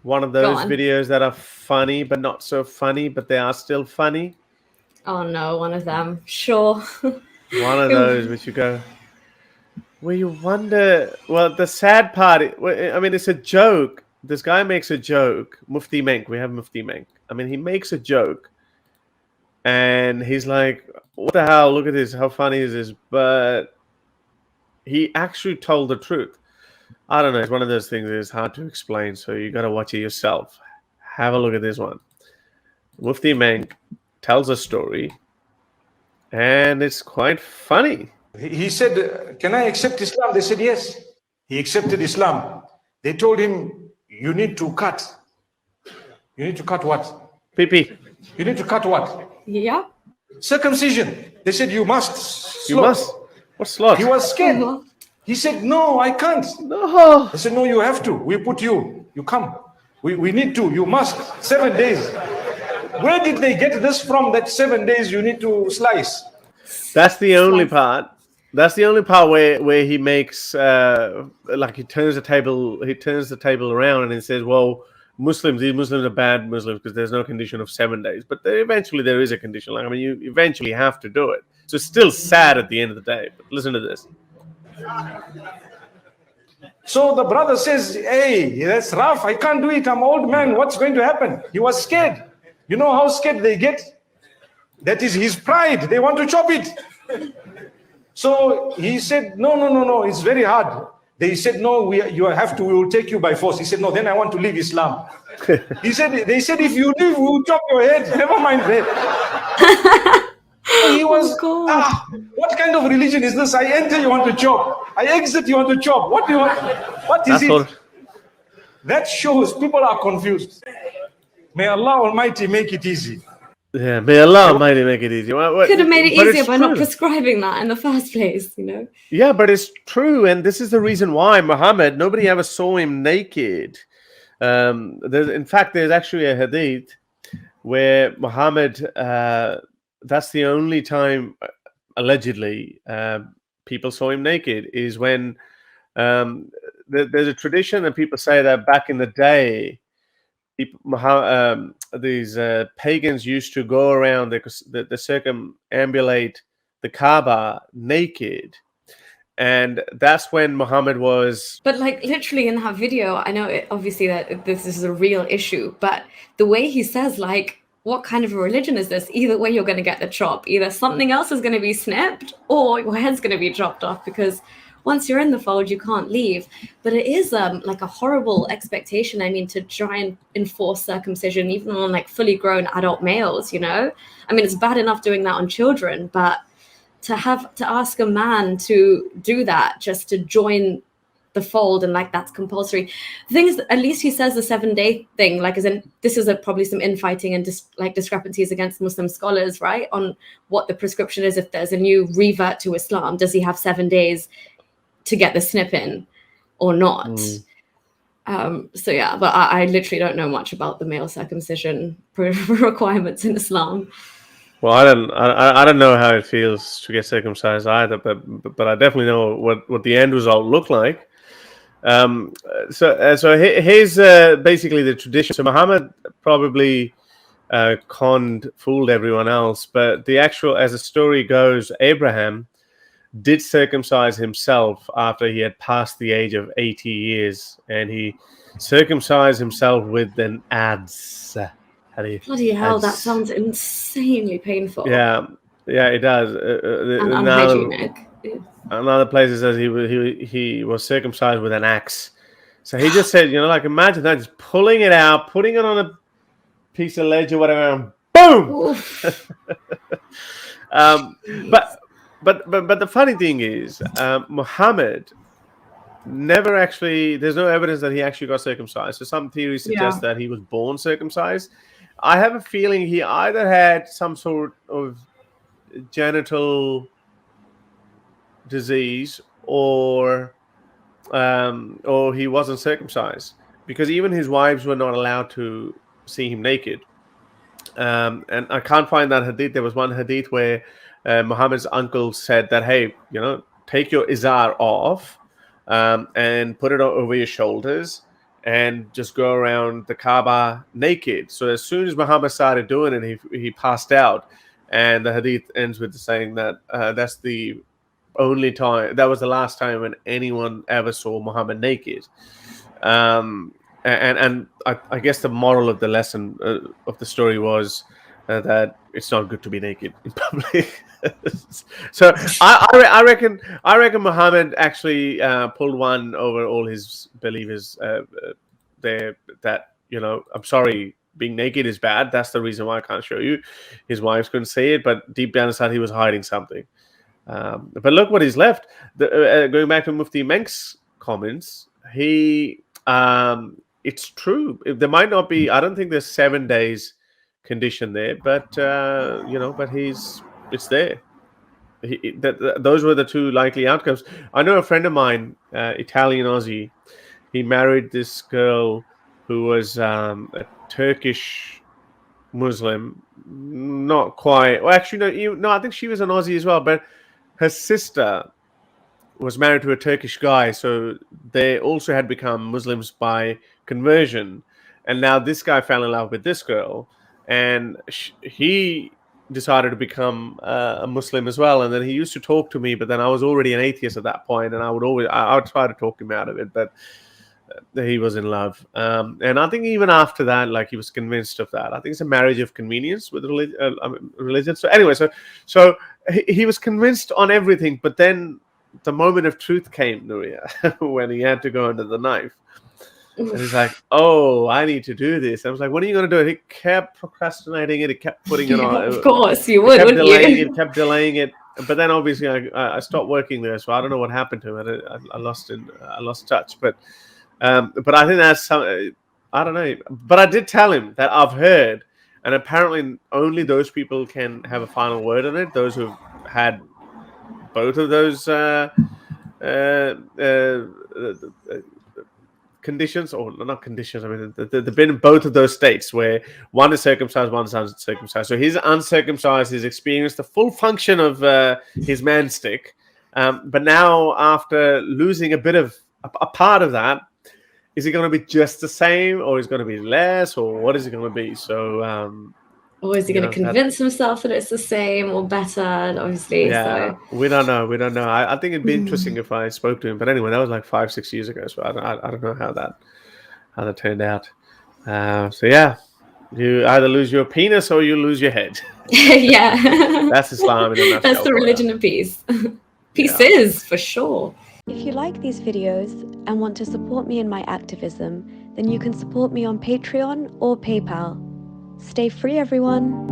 One of Go those on. videos that are funny, but not so funny, but they are still funny. Oh no, one of them. Sure. One of those which you go, where you wonder. Well, the sad part, I mean, it's a joke. This guy makes a joke. Mufti Menk, we have Mufti Menk. I mean, he makes a joke, and he's like, "What the hell? Look at this. How funny is this?" But he actually told the truth. I don't know. It's one of those things that is hard to explain, so you got to watch it yourself. Have a look at this one. Mufti Menk tells a story, and it's quite funny. He said, can I accept Islam? They said, yes. He accepted Islam. They told him, you need to cut. You need to cut what? PP. You need to cut what? Yeah. Circumcision. They said, you must. You must. What slot? He was scared. He said, no, I can't. No. They said, no, you have to. We put you. You come. We need to. You must. 7 days. Where did they get this from, that 7 days you need to slice? That's the only part. That's the only part where he makes like he turns the table around and he says, well, these Muslims are bad Muslims because there's no condition of 7 days. But eventually there is a condition. Like, I mean, you eventually have to do it. So it's still sad at the end of the day. But listen to this. So the brother says, hey, that's rough. I can't do it. I'm an old man. What's going to happen? He was scared. You know how scared they get? That is his pride. They want to chop it. So he said, no. It's very hard. They said, no, we will take you by force. He said, no, then I want to leave Islam. They said, if you leave, we'll chop your head. Never mind that. He was, what kind of religion is this? I enter, you want to chop. I exit, you want to chop. What do you want? What is it? That shows people are confused. May Allah Almighty make it easy. Yeah, may Allah Almighty make it easy. Could have made it easier by not prescribing that in the first place, you know? Yeah, but it's true. And this is the reason why Muhammad, nobody ever saw him naked. In fact, there's actually a hadith where Muhammad, that's the only time, allegedly, people saw him naked, is when there's a tradition that people say that back in the day, these pagans used to go around the circumambulate the Kaaba naked, and that's when Muhammad was. But like literally in that video, I know obviously that this is a real issue, but the way he says, like, what kind of a religion is this? Either way, you're going to get the chop. Either something else is going to be snipped, or your head's going to be chopped off, because once you're in the fold, you can't leave. But it is like a horrible expectation. I mean, to try and enforce circumcision, even on like fully grown adult males, you know? I mean, it's bad enough doing that on children, but to ask a man to do that just to join the fold, and like that's compulsory. The thing is, at least he says the 7-day thing, like, as in, this is probably some infighting and discrepancies against Muslim scholars, right? On what the prescription is if there's a new revert to Islam. Does he have 7 days to get the snip in or not? So yeah, but I literally don't know much about the male circumcision requirements in Islam. Well, I don't know how it feels to get circumcised either, but I definitely know what the end result looked like. So here's basically the tradition. So Muhammad probably fooled everyone else, but the actual, as the story goes, Abraham did circumcise himself after he had passed the age of 80 years, and he circumcised himself with an adze. Bloody hell, that sounds insanely painful. Yeah, it does. And unhygienic. Another place it says he was circumcised with an axe. So he just said, like, imagine that, just pulling it out, putting it on a piece of ledge or whatever, and boom. But the funny thing is, Muhammad never actually. There's no evidence that he actually got circumcised. So some theories suggest that he was born circumcised. I have a feeling he either had some sort of genital disease or he wasn't circumcised, because even his wives were not allowed to see him naked. And I can't find that hadith. There was one hadith where Muhammad's uncle said that, hey, take your izar off and put it over your shoulders and just go around the Kaaba naked. So as soon as Muhammad started doing it, he passed out. And the hadith ends with saying that that's the only time, that was the last time when anyone ever saw Muhammad naked. And I guess the moral of the lesson of the story was that it's not good to be naked in public. So I reckon Muhammad actually pulled one over all his believers there. That, you know, I'm sorry, being naked is bad. That's the reason why I can't show you. His wives couldn't say it, but deep down inside he was hiding something. But look what he's left. Going back to Mufti Menk's comments, it's true. There might not be. I don't think there's 7 days condition there, but but it's there. Those were the two likely outcomes. I know a friend of mine, Italian Aussie. He married this girl who was a Turkish Muslim, not quite. Well, actually, no. I think she was an Aussie as well, but her sister was married to a Turkish guy, so they also had become Muslims by conversion. And now this guy fell in love with this girl, and he decided to become a Muslim as well. And then he used to talk to me, but then I was already an atheist at that point, and I would try to talk him out of it, but he was in love. And I think even after that, like, he was convinced of that. I think it's a marriage of convenience with religion. So anyway, so he was convinced on everything, but then the moment of truth came, Nuria, when he had to go under the knife. And he's like, oh, I need to do this. I was like, when are you going to do it? He kept procrastinating it. He kept putting it on. Of course, you would, wouldn't you? Kept delaying it. But then obviously I stopped working there, so I don't know what happened to him. I lost touch. But I think that's some. I don't know. But I did tell him that I've heard, and apparently only those people can have a final word on it. Those who've had both of those conditions, or not conditions. I mean, they've been in both of those states where one is circumcised, one is uncircumcised. So he's uncircumcised. He's experienced the full function of his man stick, but now after losing a bit of a part of that, is it going to be just the same, or is it going to be less, or what is it going to be? So. Or is he going to convince himself that it's the same or better? Obviously, yeah. So. We don't know. I think it'd be interesting if I spoke to him. But anyway, that was like 5-6 years ago, so I don't know how that turned out. So yeah, you either lose your penis or you lose your head. Yeah, That's Islam in a nutshell. That's the religion of peace. Peace is for sure. If you like these videos and want to support me in my activism, then you can support me on Patreon or PayPal. Stay free, everyone.